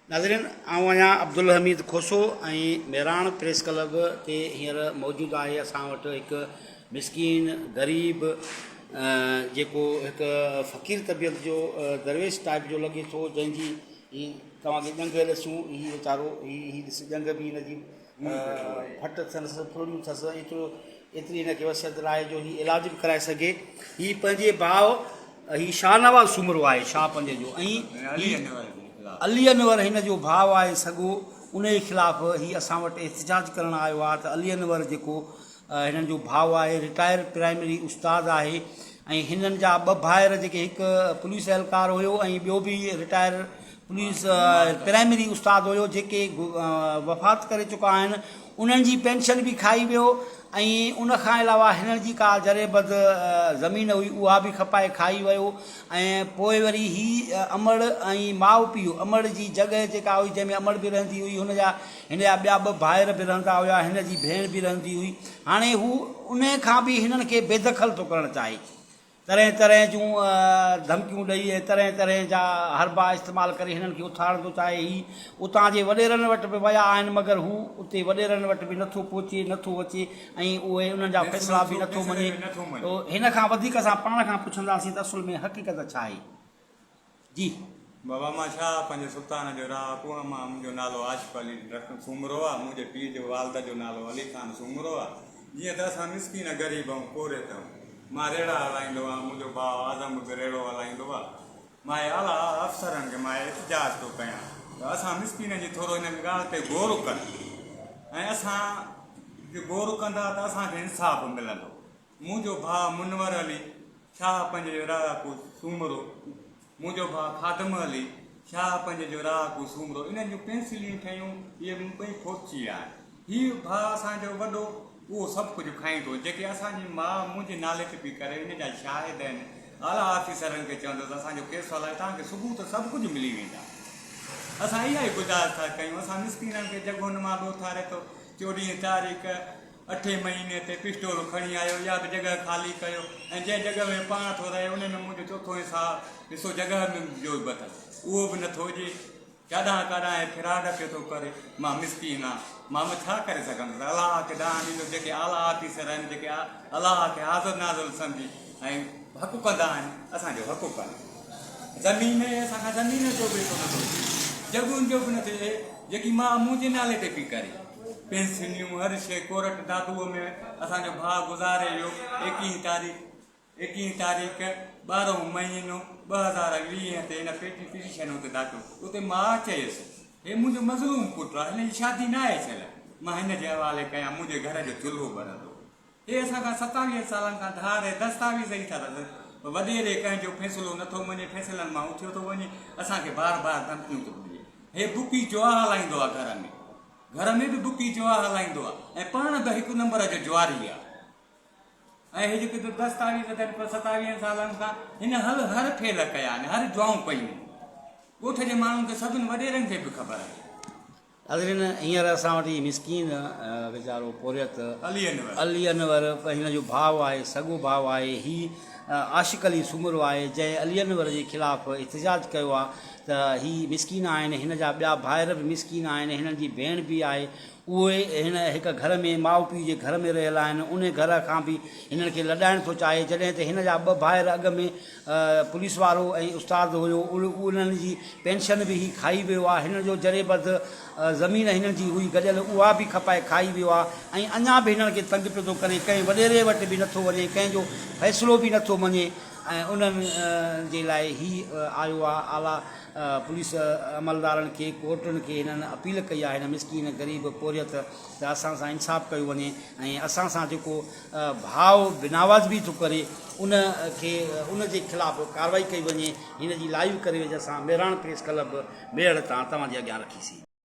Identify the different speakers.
Speaker 1: नाज़रीन आऊं आहियां अब्दुल हमीद खोसो ऐं मेराण प्रेस क्लब ते हींअर मौजूदु आहे असां वटि हिकु मिसकीन ग़रीब जेको हिकु फ़क़ीर तबियत जो दरवेश टाइप जो लॻे थो जंहिंजी ही तव्हांखे ॼंघ ॾिसूं हीउ वीचारो हीउ ॾिस ॼंघ बि हिनजी फट अथसि फुड़ियूं अथसि एतिरी हिनखे वसियत आहे जो हीउ इलाज बि कराए सघे। हीउ पंहिंजे भाउ हीउ शाहनवाज़ सूमरो आहे शाह पंज जो ऐं अली अनवर हिन जो भाउ आहे सॻो उन जे ख़िलाफ़ु हीउ असां वटि एहतिजाज करणु आयो आहे त अली अनवर जेको हिननि जो भाउ आहे रिटायर प्राइमरी उस्ताद आहे ऐं हिननि जा ॿ भाइर जेके हिकु पुलिस एहलकार हुयो ऐं ॿियो बि रिटायर पुलिस प्राइमरी उस्ताद हुयो जेके वफ़ात करे चुका आहिनि उन्हनि जी पेंशन बि खाई वियो ऐं उन खां अलावा हिननि जी का जरेबद ज़मीन हुई उहा बि खपाए खाई वियो ऐं पोइ वरी हीउ अमड़ ऐं माउ पीउ अमड़ जी जॻह जेका हुई जंहिंमें अमड़ बि रहंदी हुई हिन जा ॿिया ॿ भाइर बि रहंदा हुआ हिन जी भेण बि रहंदी हुई। हाणे हू उन खां बि हिननि खे बेदख़ल थो करणु चाहे तरह तरह जूं धमकियूं ॾेई ऐं तरह तरह जा हरबा इस्तेमालु करे हिननि खे उथारणु थो चाहे। हीउ उतां जे वॾेरनि वटि बि विया आहिनि मगर हू उते वॾेरनि वटि बि नथो पहुचे नथो अचे ऐं उहे उन्हनि जा फ़ैसिला बि नथो मञे। हिन खां वधीक असां पाण खां पुछंदासीं त असुल में हक़ीक़त छा आहे। जी
Speaker 2: बाबा मां छा पंहिंजे सुल्तान जो राह कुआ मां मुंहिंजो नालो आशिफ़ अली सूमरो आहे मुंहिंजे पीउ जो वालद जो नालो अली ख़ान सूमरो आहे। जीअं त असां मिसकीन ग़रीब ऐं कोरे अथऊं मां रेड़ा हलाईंदो आहियां मुंहिंजो भाउ आज़म बि रेड़ो हलाईंदो आहे मां आला अफ़सरनि खे मां एहतिजाज थो कयां त असां मिसकीन जी थोरो हिन ॻाल्हि ते ग़ौर कनि ऐं असां ग़ौर कंदा त असांखे इंसाफ़ मिलंदो। मुंहिंजो भाउ मुनवर अली शाह पंज जो राहकू सूमरो मुंहिंजो भाउ ख़ादम अली शाह पंज जो राहकू सूमरो इन्हनि जूं पेंसिलियूं ठहियूं इहे मुंबई फोची आहे। हीउ भाउ असांजो वॾो उहो सभु कुझु खाईंदो जेके असांजी माउ मुंहिंजे नाले ते बि करे हिन जा शाहिद आहिनि आला ऑफिसरनि खे चवंदुसि असांजो केस हलाए तव्हांखे सुबुह त सभु कुझु मिली वेंदा। असां इहा ई गुज़ारिश था कयूं असां मिसकीननि खे जॻुनि मां बि उथारे थो 14 तारीख़ 8 महीने ते पिस्टोल खणी आयो या बि जॻह ख़ाली कयो ऐं जंहिं जॻह में पाण थो रहे उन में मुंहिंजो चोथों हिसाह ॾिसो जॻह में जो बि अथसि उहो बि नथो हुजे काॾां काॾां फिराड पियो थो करे। मां मिसकीन आहे मां छा करे सघंदुसि अलाह खे ॾांहुं ॾींदो जेके आला ऑफिसर आहिनि जेके अलाह खे हाज़िर नाज़िर सम्झी ऐं हक़ कंदा आहिनि असांजो हक़ कनि। ज़मीन असांखां ज़मीन जो बि नथो थिए जॻुनि जो बि नथो थिए जेकी मां मुंहिंजे नाले ते पई करे पेंसिलियूं हर शइ कोरट दादूअ में असांजो भाउ गुज़ारे वियो 21 तारीख़ 12 महीनो 2020 ते हिन पिटीशन उते दाख़िल उते मां चयसि हे मुंहिंजो मज़लूम पुटु आहे हिन जी शादी न आहे थियल मां हिन जे हवाले कयां मुंहिंजे घर जो चुल्हो ॿरंदो। हे असांखां 27 सालनि खां धार दस्तावेज़ ई था वॾेरे कंहिंजो फ़ैसिलो नथो वञे फ़ैसिलनि मां उथियो थो वञे असांखे बार बार धमकियूं थो ॾिए। हे बुकी जुआ हलाईंदो आहे घर में बि बुकी जुआ हलाईंदो आहे ऐं पाण बि हिकु नंबर जो जुआरी आहे ऐं हे जेके दस्तावेज़ अथनि 27 सालनि खां हिन हर फेल कया आहिनि हर जुआऊं कयूं ॻोठ जे माण्हुनि खे सभिनि वॾेरनि खे बि ख़बर आहे।
Speaker 1: नाज़रीन हींअर असां वटि मिसकीन वीचारो पोरियत अली अनवर हिन जो भाउ आहे सॻो भाउ आहे हीउ आशिक़ अली सूमरो आहे जंहिं अली अनवर जे ख़िलाफ़ु एहतिजाज कयो आहे त हीअ मिसकीन आहिनि हिन जा ॿिया भाइर बि मिसकीन आहिनि हिननि जी भेण बि आहे उहे हिन हिकु घर में माउ पीउ जे घर में रहियल आहिनि उन घर खां बि हिननि खे लॾाइण थो चाहे जॾहिं त हिन जा ॿ भाइर अॻ में पुलिस वारो ऐं उस्ताद हुयो उन्हनि जी पेंशन बि खाई वियो आहे हिन जो जरेबद ज़मीन हिननि जी हुई गॾियल उहा बि खपाए खाई वियो आहे ऐं अञा बि हिननि खे तंग पियो थो करे कंहिं वॾेरे वटि बि नथो वञे कंहिंजो फ़ैसिलो बि नथो मञे ऐं उन्हनि जे लाइ हीउ आयो आहे आला पुलिस अमलदारनि खे कोर्टुनि खे हिननि अपील कई आहे हिन मिसकीन ग़रीब पोरियत त असां सां इंसाफ़ कयो वञे ऐं असां सां जेको भाव बिनावाज़ बि थो करे उन जे ख़िलाफ़ु कार्रवाई कई वञे हिन जी लाइव कवरेज असां मेराण प्रेस क्लब मेड़ तां तव्हांजे अॻियां रखीसीं।